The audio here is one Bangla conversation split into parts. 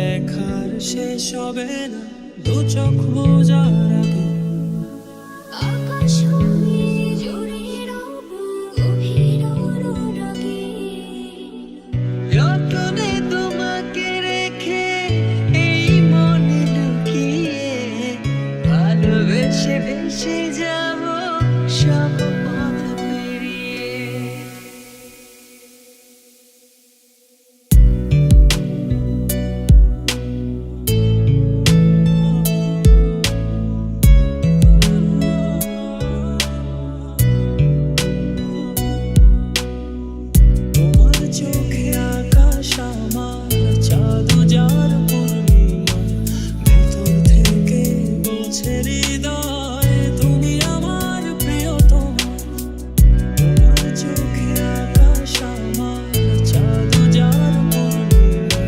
দেখার শেষ হবে না দু চোখ বোঝার আগে। আকাশ হয়ে জুড়ে রব গভীর অনুরাগে। যতনে তোমাকে রেখে এই মনে লুকিয়ে ভালোবেসে ভেসে যাব সব পথ পেরিয়ে। চোখে আকাশ আমার চাঁদ যার পূর্ণিমা, ভেতর থেকে বলছে হৃদয় তুমি আমার প্রিয়তমা। তোমার চোখে আকাশ আমার চাঁদ যার পূর্ণিমা,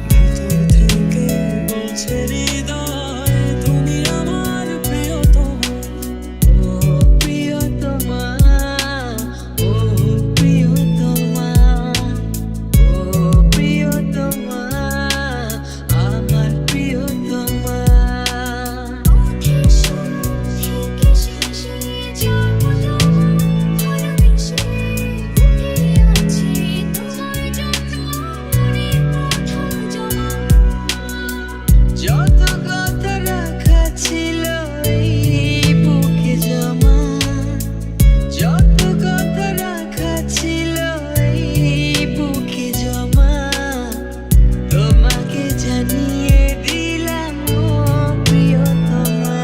ভেতর থেকে বলছে হৃদয় তুমি আমার প্রিয়তমা। ও প্রিয়তমা, ও প্রিয়তমা, যত কথা রাখা ছিল এই বুকে জমা, যত কথা রাখা ছিল এই বুকে জমা, তোমাকে জানিয়ে দিলাম ও প্রিয়তমা,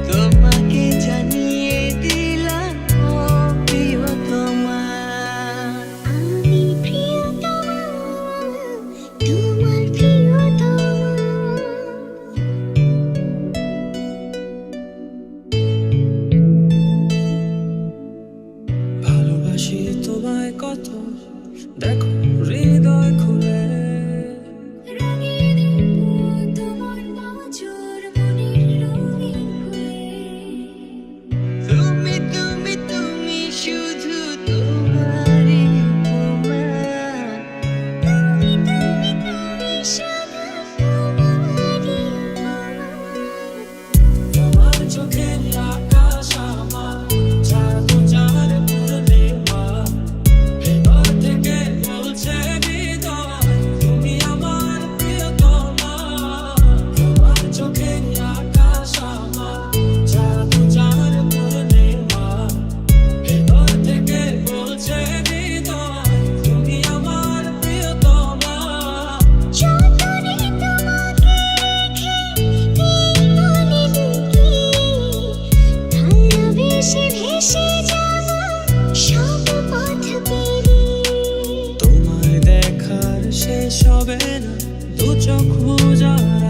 তোমাকে জানিয়ে দিলাম ও প্রিয়তমা। আমি প্রিয়তমা, তোমার প্রিয়তমা। ভালোবাসি তোমায় কত দেখো হৃদয় খুলে, রাঙিয়ে দেব তোমার নজর মনের রঙিন ফুলে। তুমি তুমি তুমি শুধু তোমারই উপমা। তুমি তুমি তুমি শুধু তোমারই উপমা। তোমার চোখে আকাশ আমার চাঁদ যার পূর্ণিমা, ভেতর থেকে বলছে হৃদয় তুমি আমার প্রিয়তমা। তোমার চোখে আকাশ আমার চাঁদ যার পূর্ণিমা, ভেতর থেকে বলছে হৃদয় তুমি আমার প্রিয়তমা। যতনে তোমাকে রেখে এই মনে লুকিয়ে ভালোবেসে ভেসে যাব সব পথ পেরিয়ে। তোমায় দেখার শেষ হবে না দু চোখ বোঝার